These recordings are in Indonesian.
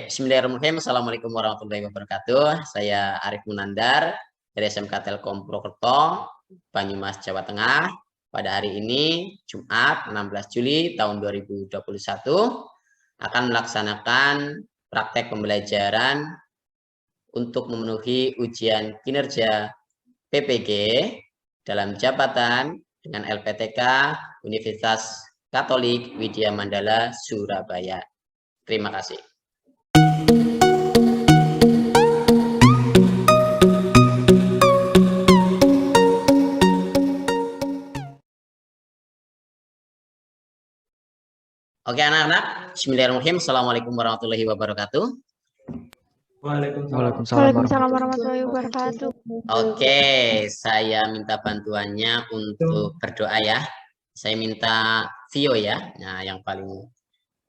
Bismillahirrahmanirrahim. Assalamualaikum warahmatullahi wabarakatuh. Saya Arif Munandar dari SMK Telkom Purwokerto, Banyumas, Jawa Tengah. Pada hari ini, Jumat 16 Juli tahun 2021, akan melaksanakan praktek pembelajaran untuk memenuhi ujian kinerja PPG dalam jabatan dengan LPTK Universitas Katolik Widya Mandala, Surabaya. Terima kasih. Oke anak-anak, Bismillahirrahmanirrahim. Assalamualaikum warahmatullahi wabarakatuh. Waalaikumsalam warahmatullahi wabarakatuh. Oke, saya minta bantuannya untuk berdoa ya. Saya minta Vio ya, nah yang paling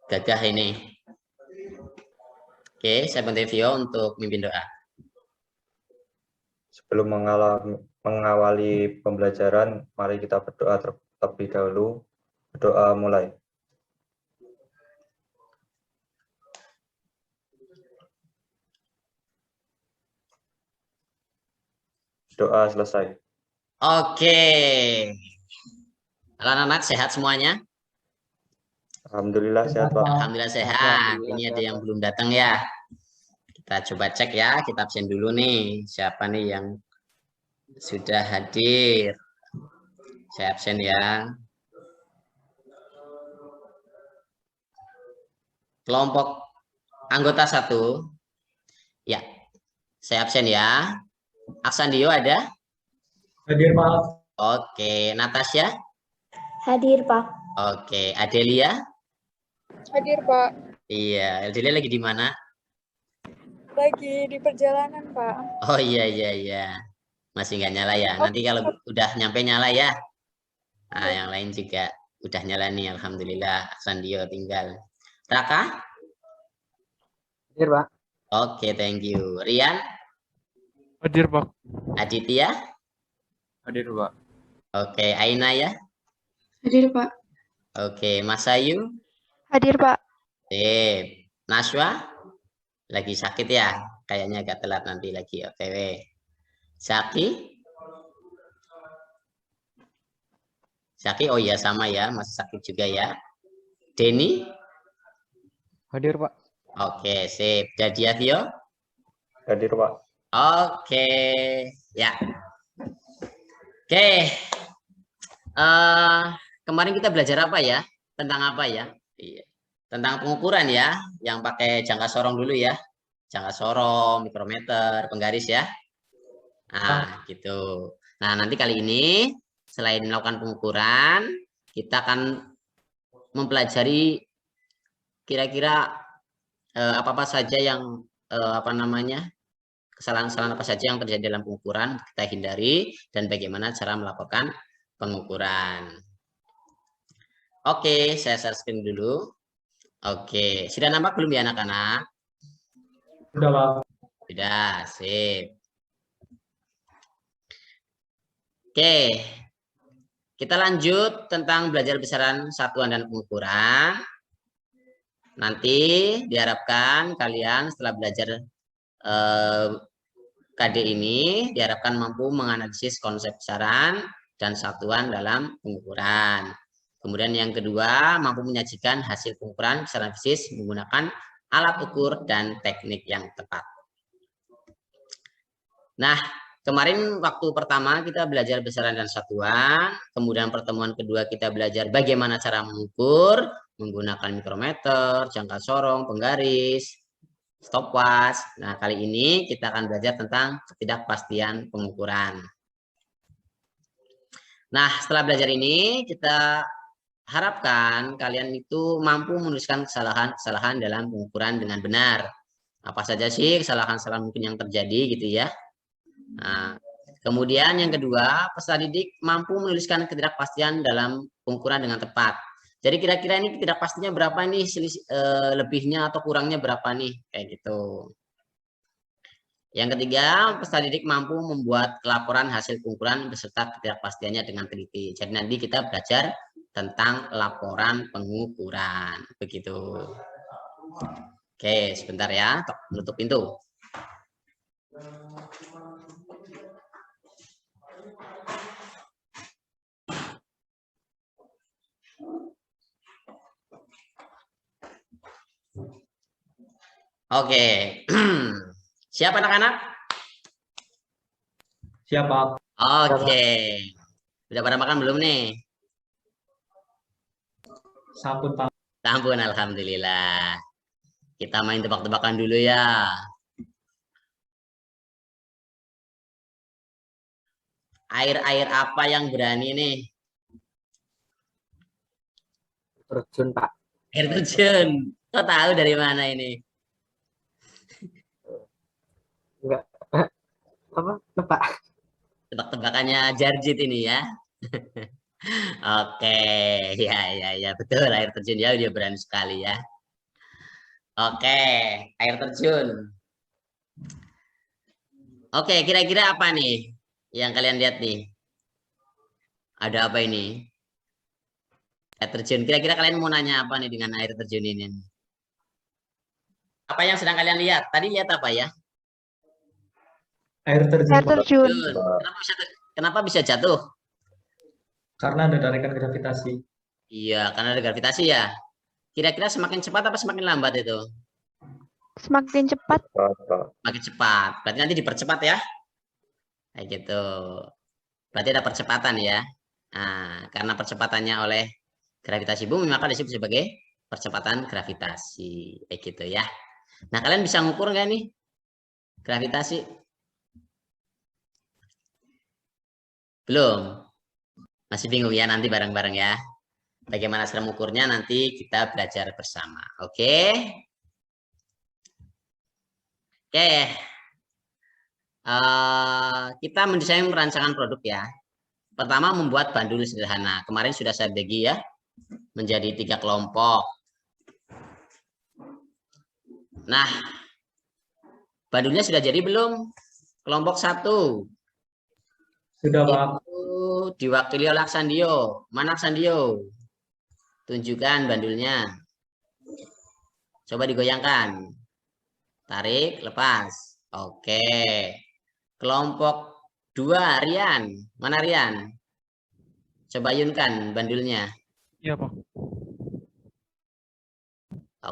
gagah ini. Oke, saya bantu Vio untuk mimpin doa. Sebelum mengawali pembelajaran, mari kita berdoa terlebih dahulu. Berdoa mulai. Doa selesai. Oke. Anak-anak sehat semuanya? Alhamdulillah sehat, Pak. Alhamdulillah sehat. Ini ada yang belum datang ya. Kita coba cek ya, kita absen dulu nih. Siapa nih yang sudah hadir? Saya absen ya. Kelompok anggota 1. Ya, saya absen ya. Aksandio ada? Hadir, Pak. Oke, Natasha? Hadir, Pak. Oke, Adelia? Hadir, Pak. Iya, Adelia lagi di mana? Lagi di perjalanan, Pak. Oh iya. Masih nggak nyala ya. Nanti kalau udah nyampe nyala ya. Nah, yang lain juga udah nyala nih, Alhamdulillah. Aksandio tinggal. Raka? Hadir, Pak. Oke, thank you. Rian? Hadir, Pak. Aditya? Hadir, Pak. Oke, Aina ya? Hadir, Pak. Oke, Mas Ayu? Hadir, Pak. Sip. Naswa? Lagi sakit ya? Kayaknya agak telat nanti lagi OTW. Zaki? Zaki, oh iya sama ya, masih sakit juga ya. Denny? Hadir, Pak. Oke, sip. Dadia Vio? Hadir, Pak. Oke, ya. Oke. Kemarin kita belajar apa ya? Tentang apa ya? Iya. Tentang pengukuran ya, yang pakai jangka sorong dulu ya. Jangka sorong, mikrometer, penggaris ya. Nah, gitu. Nah, nanti kali ini selain melakukan pengukuran, kita akan mempelajari kira-kira apa-apa saja yang kesalahan-kesalahan apa saja yang terjadi dalam pengukuran kita hindari dan bagaimana cara melakukan pengukuran. Oke, saya share screen dulu. Oke, sudah nampak belum ya anak-anak? Sudah, Pak. Sudah, sip. Oke, kita lanjut tentang belajar besaran satuan dan pengukuran. Nanti diharapkan kalian setelah belajar KD ini diharapkan mampu menganalisis konsep besaran dan satuan dalam pengukuran. Kemudian yang kedua, mampu menyajikan hasil pengukuran besaran fisis menggunakan alat ukur dan teknik yang tepat. Nah, kemarin waktu pertama kita belajar besaran dan satuan, kemudian pertemuan kedua kita belajar bagaimana cara mengukur menggunakan mikrometer, jangka sorong, penggaris, stopwatch. Nah, kali ini kita akan belajar tentang ketidakpastian pengukuran. Nah, setelah belajar ini, kita harapkan kalian itu mampu menuliskan kesalahan-kesalahan dalam pengukuran dengan benar. Apa saja sih kesalahan-kesalahan mungkin yang terjadi gitu ya. Nah, kemudian yang kedua, peserta didik mampu menuliskan ketidakpastian dalam pengukuran dengan tepat. Jadi kira-kira ini ketidakpastiannya berapa nih, lebihnya atau kurangnya berapa nih, kayak gitu. Yang ketiga, peserta didik mampu membuat laporan hasil pengukuran beserta ketidakpastiannya dengan teliti. Jadi nanti kita belajar tentang laporan pengukuran, begitu. Oke, sebentar ya, tutup pintu. Oke, siapa anak-anak? Siapa? Oke, udah pada makan belum nih? Sampun Pak. Ampun, alhamdulillah. Kita main tebak-tebakan dulu ya. Air-air apa yang berani nih? Terjun, Pak. Air terjun. Kok tahu dari mana ini? Enggak. Apa? Pak. Tebak-tebakannya Jarjit ini ya. Oke, ya, betul, air terjun ya, dia berani sekali ya. Oke, air terjun. Oke, kira-kira apa nih yang kalian lihat nih? Ada apa ini? Air terjun. Kira-kira kalian mau nanya apa nih dengan air terjun ini? Apa yang sedang kalian lihat? Tadi lihat apa ya? Air terjun. Air terjun. Kenapa bisa jatuh? Karena ada tarikan gravitasi. Iya, karena ada gravitasi ya. Kira-kira semakin cepat apa semakin lambat itu? Semakin cepat. Semakin cepat. Berarti nanti dipercepat ya. Kayak gitu. Berarti ada percepatan ya. Nah, karena percepatannya oleh gravitasi bumi, maka disebut sebagai percepatan gravitasi. Kayak gitu ya. Nah, kalian bisa ngukur nggak nih gravitasi? Belum? Masih bingung ya, nanti bareng-bareng ya. Bagaimana cara mengukurnya nanti kita belajar bersama. Oke? Oke. Kita mendesain rancangan produk ya. Pertama, membuat bandul sederhana. Kemarin sudah saya bagi ya, menjadi 3 kelompok. Nah, bandulnya sudah jadi belum? Kelompok 1. Sudah, Pak. Diwakili oleh Aksandio. Mana Aksandio? Tunjukkan bandulnya. Coba digoyangkan. Tarik, lepas. Oke. Kelompok 2, Rian. Mana Rian? Coba ayunkan bandulnya. Iya, Pak.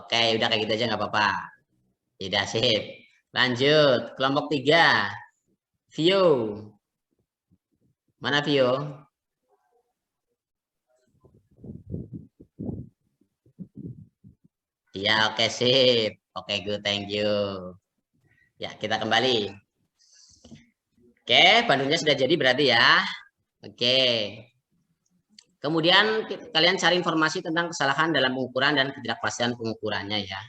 Oke, udah kayak gitu aja nggak apa-apa. Tidak sip. Lanjut, kelompok 3. Vio. Mana Vio? Iya, oke, sip. Oke, good, thank you. Ya, kita kembali. Oke, bandulnya sudah jadi berarti ya. Oke. Kemudian kalian cari informasi tentang kesalahan dalam pengukuran dan ketidakpastian pengukurannya ya.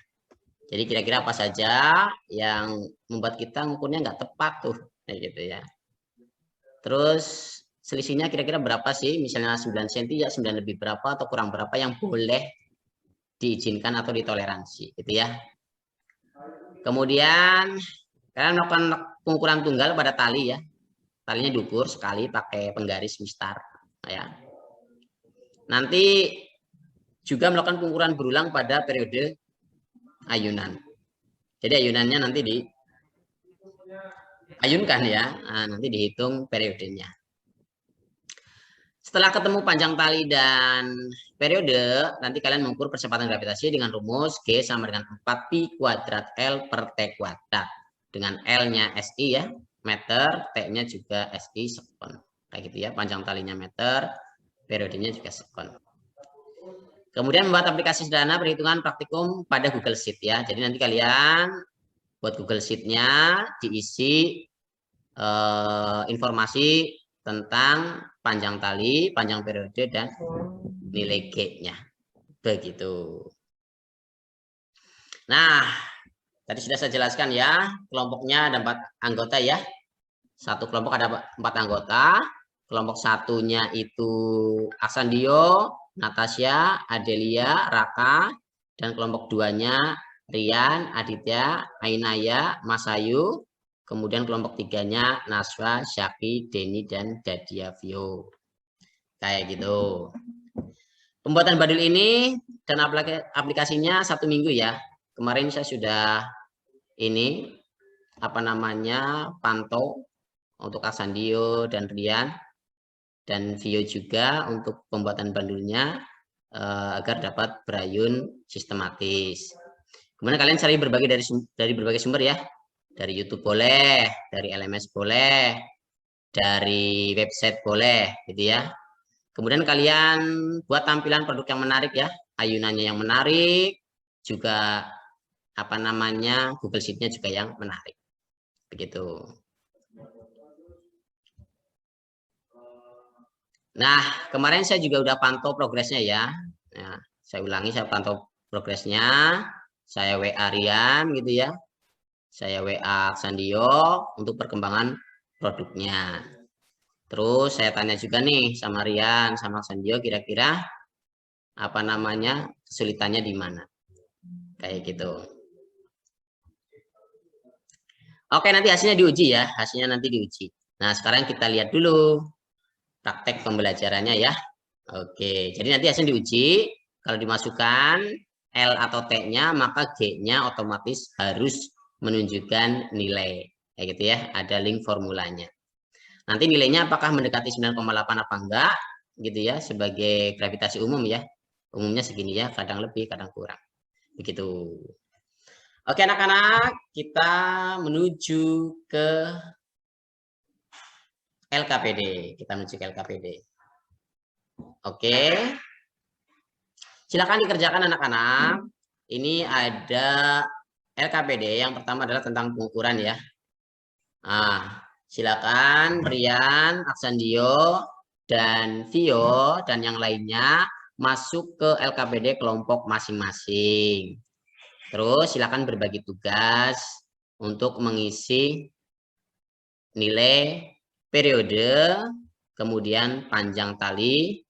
Jadi kira-kira apa saja yang membuat kita mengukurnya nggak tepat tuh, kayak gitu ya. Terus selisihnya kira-kira berapa sih? Misalnya 9 cm ya 9 lebih berapa atau kurang berapa yang boleh diizinkan atau ditoleransi, gitu ya. Kemudian kalian melakukan pengukuran tunggal pada tali ya. Talinya diukur sekali pakai penggaris mistar ya. Nanti juga melakukan pengukuran berulang pada periode ayunan. Jadi ayunannya nanti diayunkan ya. Nah, nanti dihitung periodenya. Setelah ketemu panjang tali dan periode, nanti kalian mengukur percepatan gravitasi dengan rumus G sama dengan 4pi kuadrat L per T kuadrat. Dengan L-nya SI ya, meter, T-nya juga SI sekon. Kayak gitu ya, panjang talinya meter, periodenya juga sekon. Kemudian membuat aplikasi sederhana perhitungan praktikum pada Google Sheet ya. Jadi nanti kalian buat Google Sheet-nya diisi informasi tentang panjang tali, panjang periode, dan nilai G-nya. Begitu. Nah, tadi sudah saya jelaskan ya, kelompoknya ada 4 anggota ya. Satu kelompok ada 4 anggota. Kelompok satunya itu Aksandio, Natasha, Adelia, Raka, dan kelompok 2-nya Rian, Aditya, Ainaya, Masayu, kemudian kelompok 3-nya Naswa, Syaki, Denny, dan Dadia Vio. Kayak gitu. Pembuatan bandul ini dan aplikasinya 1 minggu ya. kemarin saya sudah ini apa namanya pantau untuk Aksandio dan Rian dan Vio juga untuk pembuatan bandulnya agar dapat berayun sistematis. Kemudian kalian cari dari berbagai sumber ya, dari YouTube boleh, dari LMS boleh, dari website boleh, gitu ya. Kemudian kalian buat tampilan produk yang menarik ya, ayunannya yang menarik, juga apa namanya Google Sheet-nya juga yang menarik, begitu. Nah, kemarin saya juga udah pantau progresnya ya. Nah, saya ulangi, saya pantau progresnya. Saya WA Rian gitu ya. Saya WA Aksandio untuk perkembangan produknya. Terus saya tanya juga nih sama Rian, sama Aksandio kira-kira apa namanya kesulitannya di mana. Kayak gitu. Oke, nanti hasilnya diuji ya. Hasilnya nanti diuji. Nah, sekarang kita lihat dulu praktek pembelajarannya ya. Oke, jadi nanti hasil diuji. Kalau dimasukkan L atau T-nya, maka G-nya otomatis harus menunjukkan nilai. Kayak gitu ya, ada link formulanya. Nanti nilainya apakah mendekati 9,8 apa enggak, gitu ya, sebagai gravitasi umum ya. Umumnya segini ya, kadang lebih, kadang kurang. Begitu. Oke anak-anak, kita menuju ke LKPD. Kita menuju ke LKPD. Oke. Silakan dikerjakan anak-anak. Ini ada LKPD. Yang pertama adalah tentang pengukuran ya. Nah, silakan Rian, Aksandio, dan Vio, dan yang lainnya masuk ke LKPD kelompok masing-masing. Terus silakan berbagi tugas untuk mengisi nilai periode, kemudian panjang tali,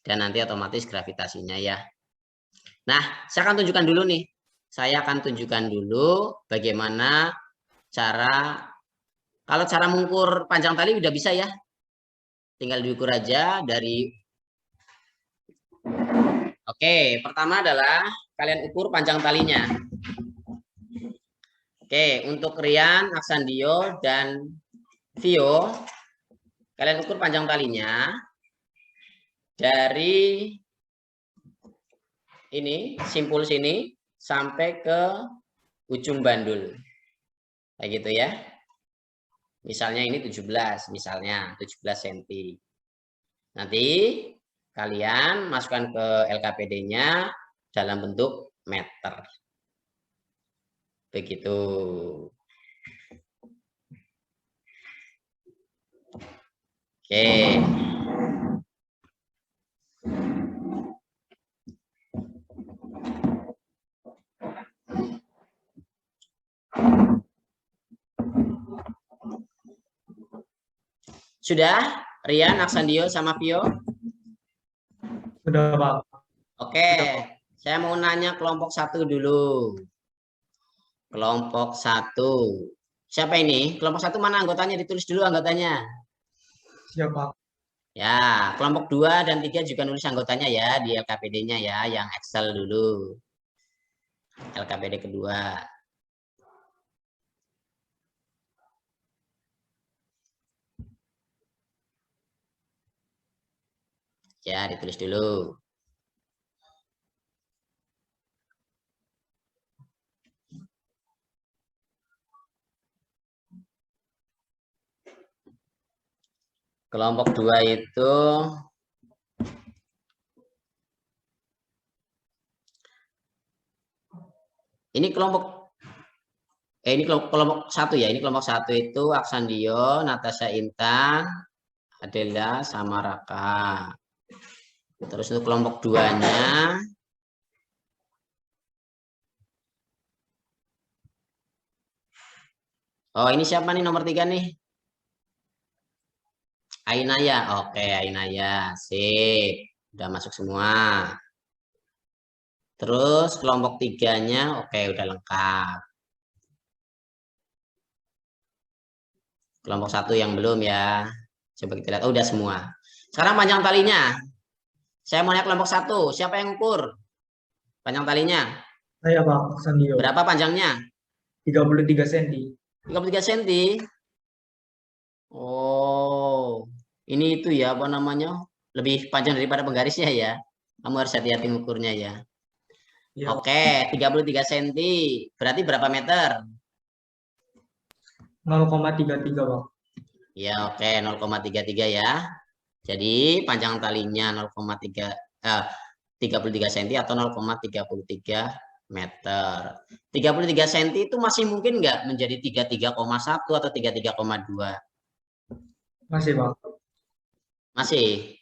dan nanti otomatis gravitasinya ya. Nah, saya akan tunjukkan dulu nih. Saya akan tunjukkan dulu bagaimana cara, kalau cara mengukur panjang tali udah bisa ya. Tinggal diukur aja dari, oke, pertama adalah kalian ukur panjang talinya. Oke, untuk Rian, Aksandio, dan Vio, kalian ukur panjang talinya dari ini simpul sini sampai ke ujung bandul. Kayak gitu ya. Misalnya ini 17, misalnya 17 cm. Nanti kalian masukkan ke LKPD-nya dalam bentuk meter. Begitu. Oke. Sudah, Rian, Aksandio, sama Vio? Sudah, Pak. Oke, saya mau nanya kelompok 1 dulu. Kelompok 1. Siapa ini? Kelompok 1 mana anggotanya? Ditulis dulu anggotanya. Siapa? Ya, kelompok 2 dan 3 juga nulis anggotanya ya di LKPD-nya ya, yang Excel dulu. LKPD kedua. Ya, ditulis dulu. Kelompok 2 itu ini kelompok ini kelompok 1 ya. Ini kelompok 1 itu Aksandio, Natasha Intan, Adela sama Raka. Terus untuk kelompok 2-nya oh, ini siapa nih nomor 3 nih? Ainaya. Oke, Ainaya. Sip. Udah masuk semua. Terus kelompok 3-nya oke, udah lengkap. Kelompok 1 yang belum ya. Coba kita lihat. Oh, udah semua. Sekarang panjang talinya. Saya mau lihat kelompok 1. Siapa yang ukur panjang talinya? Saya Pak Sandio. Berapa panjangnya? 33 cm. 33 cm. Oh, ini itu ya apa namanya? Lebih panjang daripada penggarisnya ya. Kamu harus hati-hati ngukurnya ya. Ya, Oke, 33 cm. Berarti berapa meter? 0,33 Pak. Ya, oke, 0,33 ya. Jadi panjang talinya 33 cm atau 0,33 meter. 33 cm itu masih mungkin nggak menjadi 33,1 atau 33,2? Masih Pak. Masih.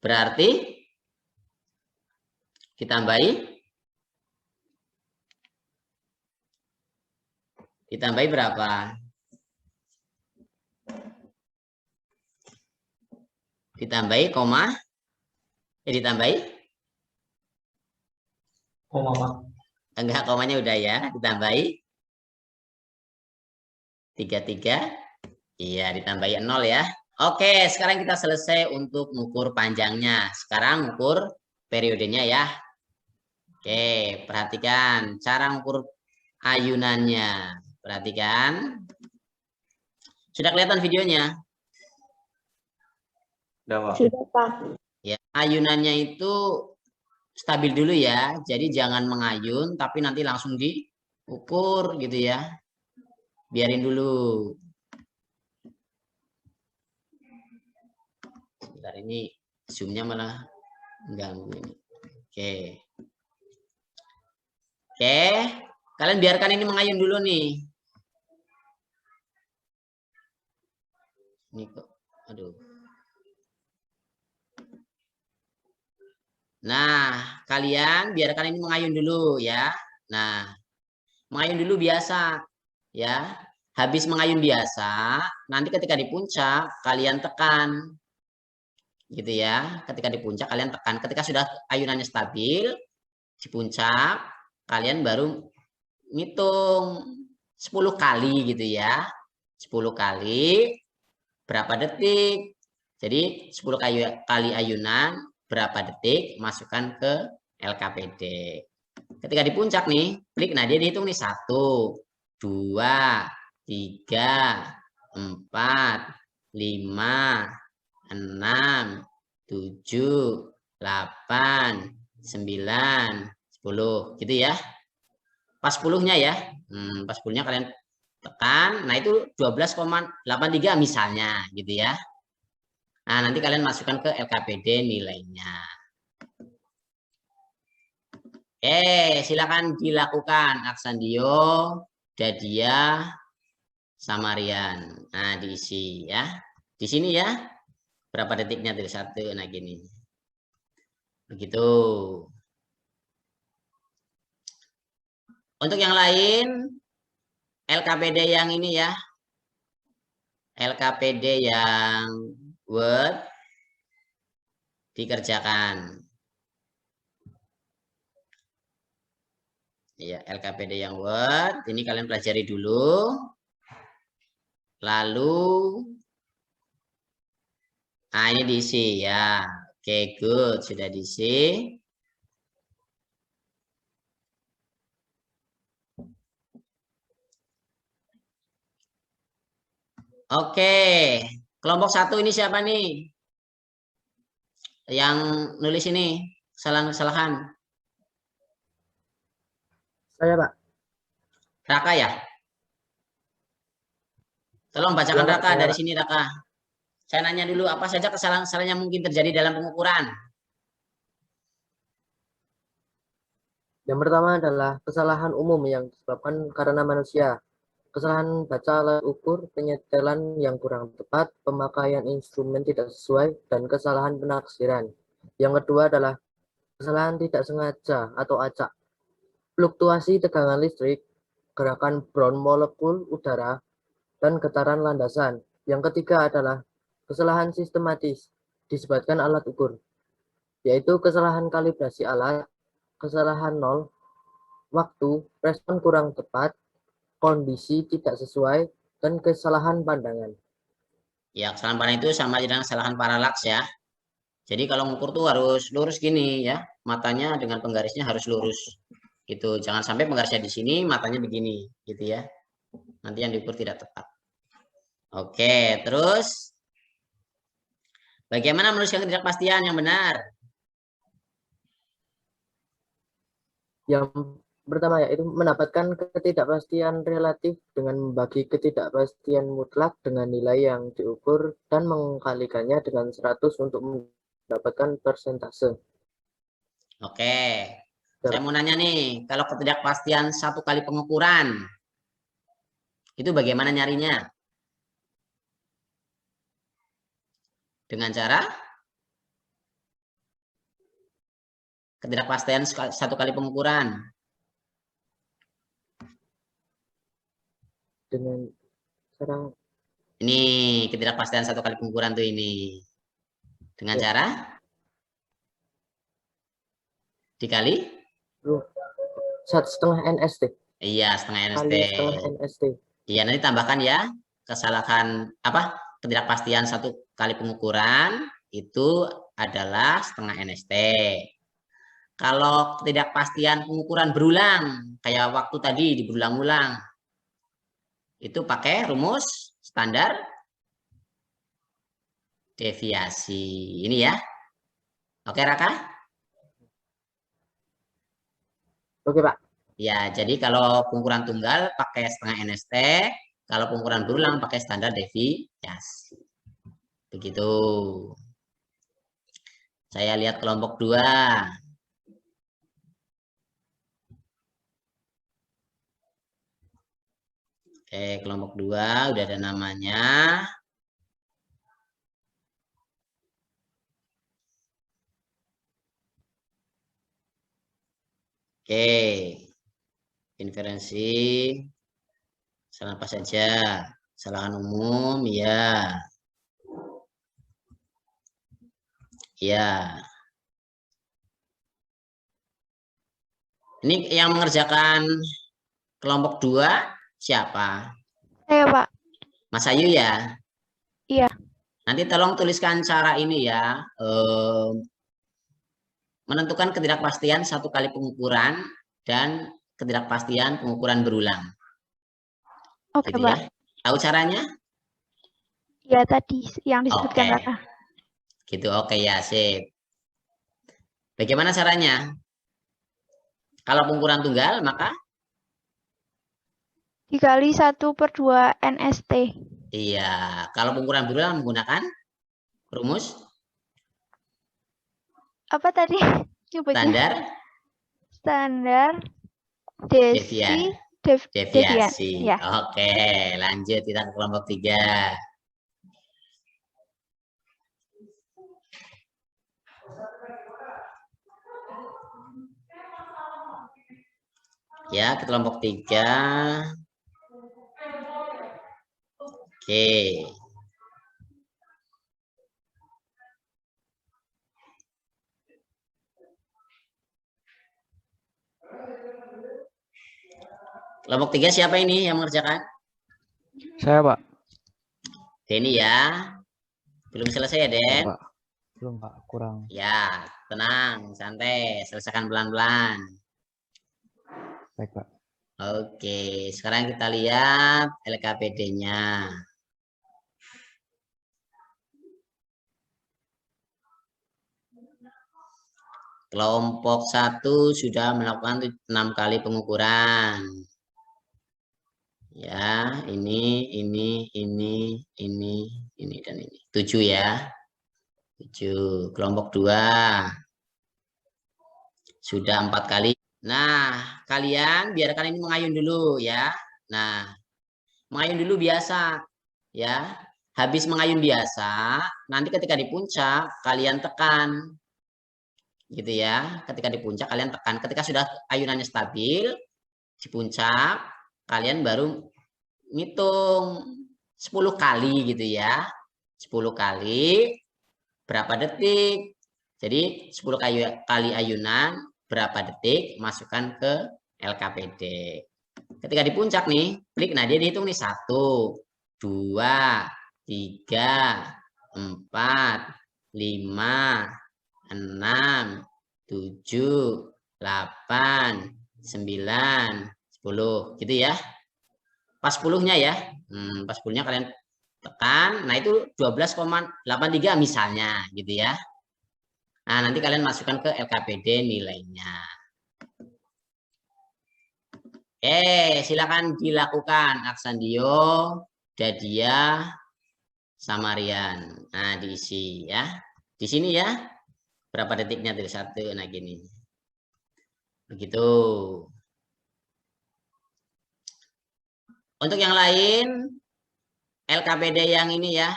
Berarti ditambahi berapa? Ditambahi ditambahi? Koma Pak. Enggak, komanya udah ya. Ditambahi 33. Iya, ditambahi 0 ya. Oke, sekarang kita selesai untuk mengukur panjangnya. Sekarang mengukur periodenya ya. Oke, perhatikan cara mengukur ayunannya. Perhatikan. Sudah kelihatan videonya? Udah, Pak. Sudah, Pak. Ya, ayunannya itu stabil dulu ya. Jadi jangan mengayun tapi nanti langsung diukur gitu ya. Biarin dulu. Sebentar, ini zoom-nya malah mengganggu ini. Oke. Oke, kalian biarkan ini mengayun dulu nih. Ini kok, aduh. Nah, kalian biarkan ini mengayun dulu ya. Nah, mengayun dulu biasa ya. Habis mengayun biasa, nanti ketika di puncak kalian tekan. Gitu ya. Ketika di puncak kalian tekan. Ketika sudah ayunannya stabil di puncak, kalian baru ngitung 10 kali gitu ya. 10 kali berapa detik. Jadi 10 kali ayunan berapa detik, masukkan ke LKPD. Ketika di puncak nih, klik, nah dia dihitung nih 1, 2, 3, 4, 5, 6, 7, 8, 9, 10 gitu ya. Pas 10-nya ya. Pas 10-nya kalian tekan. Nah, itu 12,83 misalnya gitu ya. Nah, nanti kalian masukkan ke LKPD nilainya. Oke, silakan dilakukan Aksandio, Dadia, Samarian. Nah, diisi ya. Di sini ya. Berapa detiknya dari 1? Nah, gini. Begitu. Untuk yang lain, LKPD yang ini ya. LKPD yang Word dikerjakan. Ya, LKPD yang Word ini kalian pelajari dulu. Lalu nah ini diisi ya. Oke, good, sudah diisi. Oke, kelompok 1 ini siapa nih? Yang nulis ini kesalahan. Saya, Pak. Raka ya? Tolong bacakan Ya, Pak, Raka saya, dari Pak. sini Raka. Saya nanya dulu apa saja kesalahan-kesalahan yang mungkin terjadi dalam pengukuran. Yang pertama adalah kesalahan umum yang disebabkan karena manusia. Kesalahan baca alat ukur, penyetelan yang kurang tepat, pemakaian instrumen tidak sesuai, dan kesalahan penafsiran. Yang kedua adalah kesalahan tidak sengaja atau acak. Fluktuasi tegangan listrik, gerakan Brown molekul udara, dan getaran landasan. Yang ketiga adalah kesalahan sistematis disebabkan alat ukur, yaitu kesalahan kalibrasi alat, kesalahan nol, waktu, respon kurang tepat, kondisi tidak sesuai, dan kesalahan pandangan. Ya, kesalahan pandang itu sama dengan kesalahan paralaks ya. Jadi kalau mengukur tuh harus lurus gini ya. Matanya dengan penggarisnya harus lurus. Gitu. Jangan sampai penggarisnya di sini, matanya begini, gitu ya. Nanti yang diukur tidak tepat. Oke, terus bagaimana menuliskan ketidakpastian yang benar? Yang pertama yaitu mendapatkan ketidakpastian relatif dengan membagi ketidakpastian mutlak dengan nilai yang diukur dan mengkalikannya dengan 100 untuk mendapatkan persentase. Oke, saya mau nanya nih, kalau ketidakpastian satu kali pengukuran, itu bagaimana nyarinya? Dengan cara ketidakpastian satu kali pengukuran. Dengan cara Ini ketidakpastian satu kali pengukuran tuh ini. Dengan cara dikali 1,5 NST. Iya, setengah NST. Kali setengah NST. Iya, nanti tambahkan ya kesalahan apa? Ketidakpastian satu kali pengukuran itu adalah setengah NST. Kalau ketidakpastian pengukuran berulang, kayak waktu tadi berulang-ulang, itu pakai rumus standar deviasi. Ini ya. Oke, Raka? Oke, Pak. Ya, jadi kalau pengukuran tunggal pakai setengah NST, kalau pengukuran berulang pakai standar deviasi. Begitu. Saya lihat kelompok 2. Oke, kelompok 2 udah ada namanya. Oke. Inferensi. Salah apa saja? Kesalahan umum, ya. Ya. Ini yang mengerjakan kelompok 2 siapa? Saya, Pak. Mas Ayu ya? Iya. Nanti tolong tuliskan cara ini ya. Menentukan ketidakpastian satu kali pengukuran dan ketidakpastian pengukuran berulang. Oke, Gitu Pak. ya. Tahu caranya? Ya, tadi yang disebutkan Oke. Raka. Gitu, oke ya, sip. Bagaimana caranya? Kalau pengukuran tunggal, maka? Dikali 1/2 NST. Iya. Kalau pengukuran berulang menggunakan rumus? Apa tadi nyebutnya? Standar Standar deviasi. deviasi. Ya. Oke, lanjut kita ke kelompok 3. Ya, ke kelompok 3. Oke. Kelompok 3 siapa ini yang mengerjakan? Saya, Pak. Denny ya. Belum selesai ya, Den? Pak. Belum, Pak. Kurang. Ya, tenang, santai. Selesaikan pelan-pelan. Baik, Pak. Oke, sekarang kita lihat LKPD-nya. Kelompok 1 sudah melakukan 6 kali pengukuran. Ya, ini, dan ini. 7 ya. 7. Kelompok 2 sudah 4 kali. Nah, kalian biarkan ini mengayun dulu ya. Nah, mengayun dulu biasa ya. Habis mengayun biasa, nanti ketika di puncak kalian tekan. Gitu ya. Ketika di puncak kalian tekan. Ketika sudah ayunannya stabil di puncak, kalian baru ngitung 10 kali gitu ya. 10 kali berapa detik. Jadi 10 kali ayunan berapa detik, masukkan ke LKPD. Ketika di puncak nih, klik, nah dia dihitung nih 1, 2, 3, 4, 5, 6, 7, 8, 9, 10 gitu ya. Pas 10-nya ya. Pas 10-nya kalian tekan. Nah, itu 12,83 misalnya gitu ya. Nah, nanti kalian masukkan ke LKPD nilainya. Oke, silakan dilakukan Aksandio, Dadia, Samarian. Nah, diisi ya. Di sini ya. Berapa detiknya dari 1? Nah, gini. Begitu. Untuk yang lain, LKPD yang ini ya.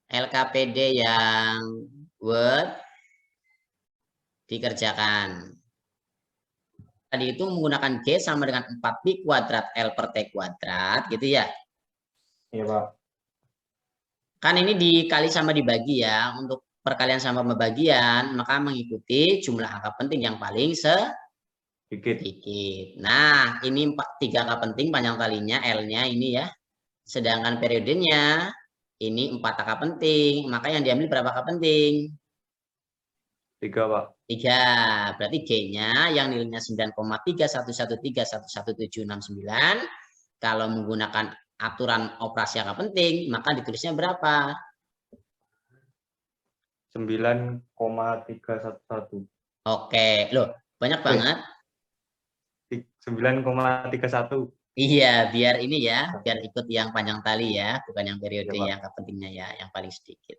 LKPD yang Word dikerjakan. Tadi itu menggunakan G sama dengan 4pi kuadrat L per T kuadrat gitu ya. Iya, Pak. Kan ini dikali sama dibagi ya. Untuk perkalian sama pembagian, maka mengikuti jumlah angka penting yang paling sedikit. Nah, ini 3 angka penting panjang talinya, L-nya ini ya. Sedangkan periodenya ini 4 angka penting. Maka yang diambil berapa angka penting? 3, Pak. 3. Berarti G-nya yang nilainya 9,311311769. Kalau menggunakan aturan operasi angka penting, maka ditulisnya berapa? 9,311. Oke, loh, banyak banget. 9,31. Iya, biar ini ya, biar ikut yang panjang tali ya, bukan yang periode Iya, Pak. yang angka pentingnya ya, yang paling sedikit.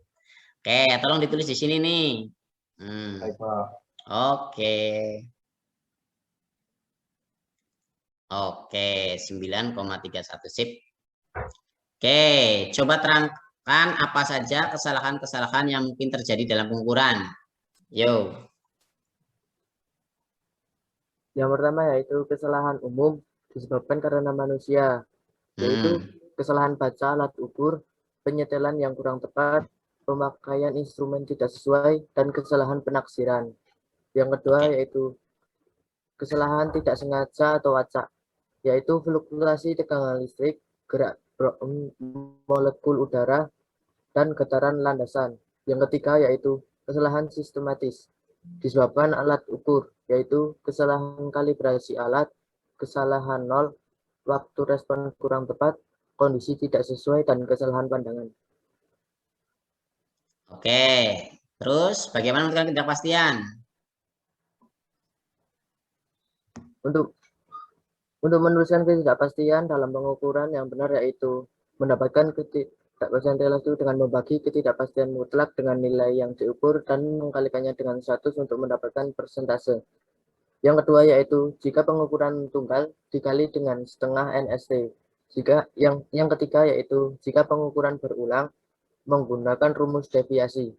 Oke, tolong ditulis di sini nih. Baik, Pak. Oke. Oke, 9,31 sip. Oke, coba terangkan apa saja kesalahan-kesalahan yang mungkin terjadi dalam pengukuran. Yo. Yang pertama yaitu kesalahan umum disebabkan karena manusia, yaitu kesalahan baca alat ukur, penyetelan yang kurang tepat, pemakaian instrumen tidak sesuai, dan kesalahan penaksiran. Yang kedua yaitu kesalahan tidak sengaja atau acak, yaitu fluktuasi tegangan listrik, gerak molekul udara, dan getaran landasan. Yang ketiga yaitu kesalahan sistematis disebabkan alat ukur, yaitu kesalahan kalibrasi alat, kesalahan nol, waktu respon kurang tepat, kondisi tidak sesuai, dan kesalahan pandangan. Oke, terus bagaimana menentukan ketidakpastian? Untuk meneruskan ketidakpastian dalam pengukuran yang benar yaitu mendapatkan ketidakpastian relatif dengan membagi ketidakpastian mutlak dengan nilai yang diukur dan mengkalikannya dengan 100 untuk mendapatkan persentase. Yang kedua yaitu jika pengukuran tunggal dikali dengan setengah NST. Yang ketiga yaitu jika pengukuran berulang menggunakan rumus deviasi.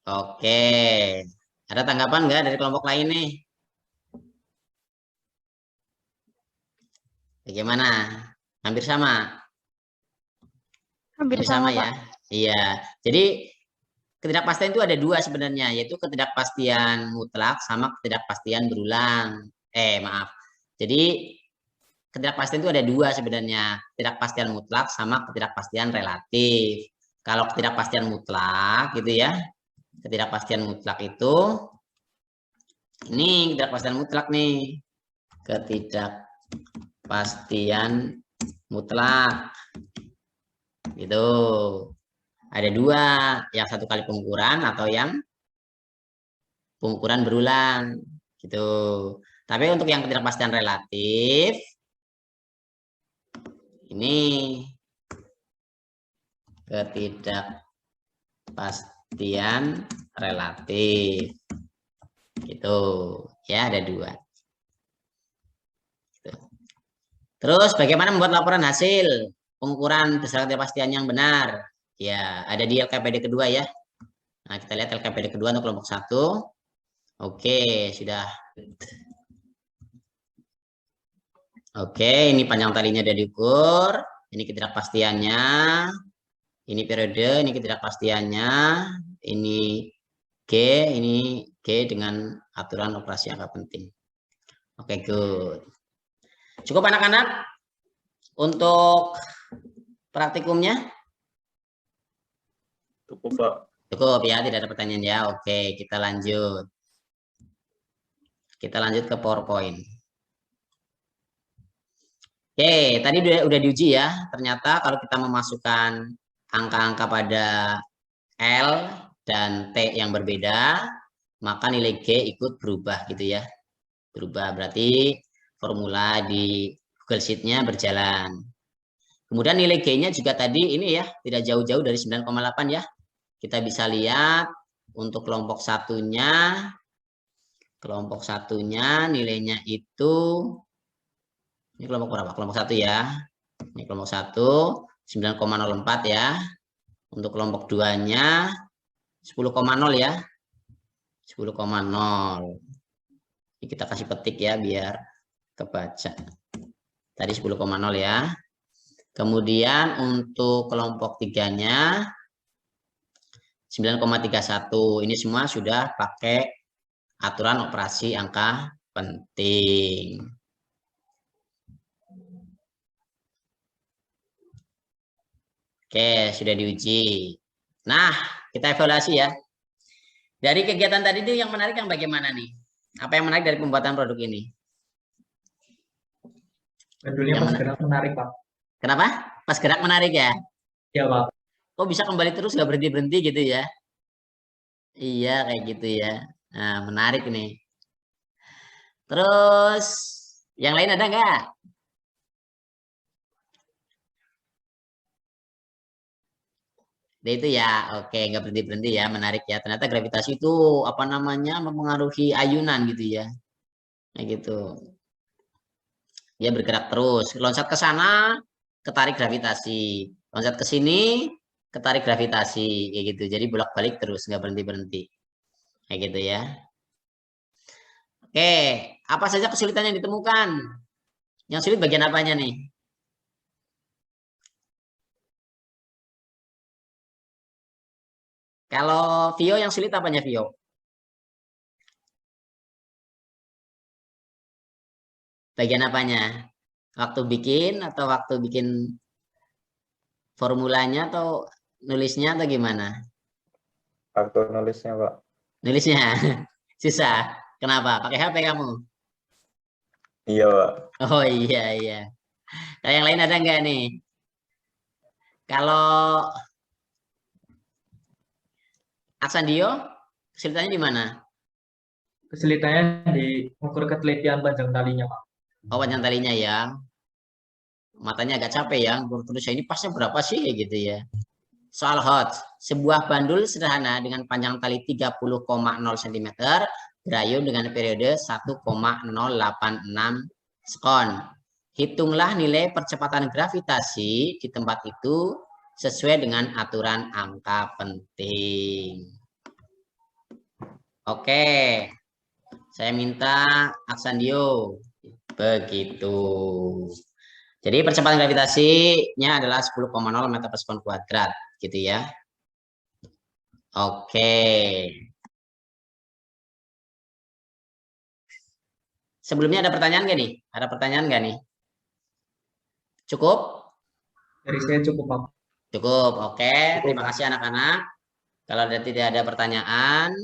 Oke, ada tanggapan nggak dari kelompok lain nih? Bagaimana? Hampir sama? Hampir sama, ya? Iya, jadi ketidakpastian itu ada 2 sebenarnya, yaitu ketidakpastian mutlak sama ketidakpastian berulang. Maaf. Jadi ketidakpastian itu ada 2 sebenarnya, ketidakpastian mutlak sama ketidakpastian relatif. Kalau ketidakpastian mutlak gitu ya, ketidakpastian mutlak itu ini ketidakpastian mutlak nih, ketidakpastian mutlak gitu. Ada 2, yang 1 kali pengukuran atau yang pengukuran berulang gitu. Tapi untuk yang ketidakpastian relatif ini ketidakpastian relatif gitu ya, ada 2 gitu. Terus bagaimana membuat laporan hasil pengukuran berdasarkan ketidakpastian yang benar? Ya, ada di LKPD kedua ya. Nah, kita lihat LKPD kedua untuk kelompok 1. Oke, sudah. Oke, ini panjang talinya sudah diukur. Ini ketidakpastiannya. Ini periode, ini ketidakpastiannya. Ini G dengan aturan operasi angka penting. Oke, good. Cukup anak-anak untuk praktikumnya? Cukup, Pak. Cukup ya, tidak ada pertanyaan ya. Oke, kita lanjut. Kita lanjut ke PowerPoint. Oke, tadi udah diuji ya. Ternyata kalau kita memasukkan angka-angka pada L dan T yang berbeda, maka nilai G ikut berubah gitu ya. Berubah berarti formula di Google Sheet-nya berjalan. Kemudian nilai G-nya juga tadi ini ya, tidak jauh-jauh dari 9,8 ya. Kita bisa lihat untuk kelompok satunya nilainya itu, ini kelompok berapa? Kelompok 1 ya. Ini kelompok 1 9,04 ya. Untuk kelompok 2-nya 10,0 ya. 10,0. Ini kita kasih petik ya biar kebaca. Tadi 10,0 ya. Kemudian untuk kelompok 3-nya 9,31. Ini semua sudah pakai aturan operasi angka penting. Oke, sudah diuji. Nah, kita evaluasi ya. Dari kegiatan tadi itu yang menarik yang bagaimana nih? Apa yang menarik dari pembuatan produk ini? Bandulnya pas gerak menarik, Pak. Kenapa? Pas gerak menarik ya? Iya, Pak. Kok bisa kembali terus nggak berhenti-berhenti gitu ya? Iya, kayak gitu ya. Nah, menarik nih. Terus, yang lain ada nggak? Itu ya, oke, nggak berhenti-berhenti ya, menarik ya. Ternyata gravitasi itu apa namanya mempengaruhi ayunan gitu ya. Kayak gitu. Dia bergerak terus. Loncat ke sana, ketarik gravitasi. Loncat ke sini, ketarik gravitasi. Kayak gitu. Jadi bolak-balik terus, nggak berhenti-berhenti. Kayak gitu ya. Oke, apa saja kesulitan yang ditemukan? Yang sulit bagian apanya nih? Kalau Vio yang sulit apanya Vio? Bagian apanya? Waktu bikin atau waktu bikin formulanya atau nulisnya atau gimana? Waktu nulisnya, Pak. Nulisnya susah. Kenapa? Pakai HP kamu? Iya, Pak. Oh iya iya. Kalau yang lain ada nggak nih? Kalau Aksandio, kesulitannya di mana? Kesulitannya di ukur ketelitian panjang talinya, Pak. Oh, panjang talinya ya. Matanya agak capek ya. Terus ini pasnya berapa sih gitu ya. Soal hot. Sebuah bandul sederhana dengan panjang tali 30,0 cm berayun dengan periode 1,086 sekon. Hitunglah nilai percepatan gravitasi di tempat itu sesuai dengan aturan angka penting. Oke. Saya minta Aksandio. Begitu. Jadi percepatan gravitasinya adalah 10,0 meter per sekon kuadrat, gitu ya. Oke. Sebelumnya ada pertanyaan nggak nih? Ada pertanyaan nggak nih? Cukup? Dari saya cukup, Pak. Cukup, oke. Terima kasih anak-anak. Kalau tidak ada pertanyaan,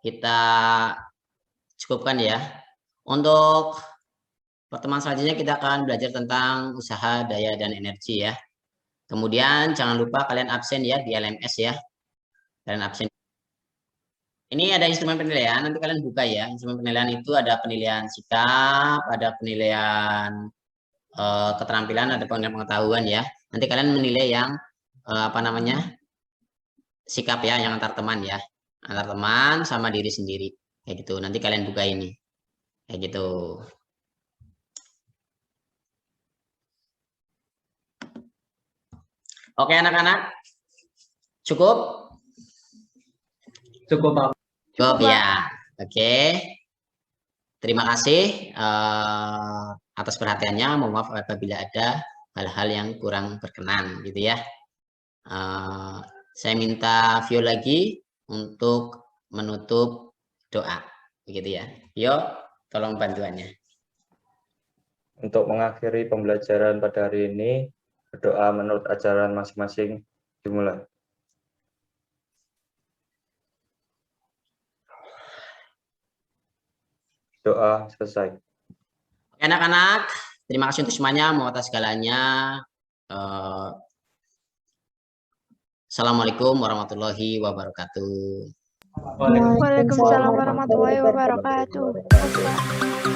kita cukupkan ya. Untuk pertemuan selanjutnya kita akan belajar tentang usaha, daya, dan energi ya. Kemudian jangan lupa kalian absen ya di LMS ya. Kalian absen. Ini ada instrumen penilaian, nanti kalian buka ya. Instrumen penilaian itu ada penilaian sikap, ada penilaian keterampilan, ada penilaian pengetahuan ya. Nanti kalian menilai yang apa namanya sikap ya, yang antar teman ya. Antar teman sama diri sendiri. Kayak gitu. Nanti kalian buka ini. Kayak gitu. Oke anak-anak. Cukup? Cukup, Pak. Cukup ya. Oke. Terima kasih atas perhatiannya. Mohon maaf apabila ada hal-hal yang kurang berkenan gitu ya. Saya minta Vio lagi untuk menutup doa. Begitu ya. Vio, tolong bantuannya. Untuk mengakhiri pembelajaran pada hari ini, berdoa menurut ajaran masing-masing dimulai. Doa selesai. Oke, anak-anak, terima kasih untuk semuanya. Mohon atas segalanya. Assalamualaikum warahmatullahi wabarakatuh. Waalaikumsalam warahmatullahi wabarakatuh.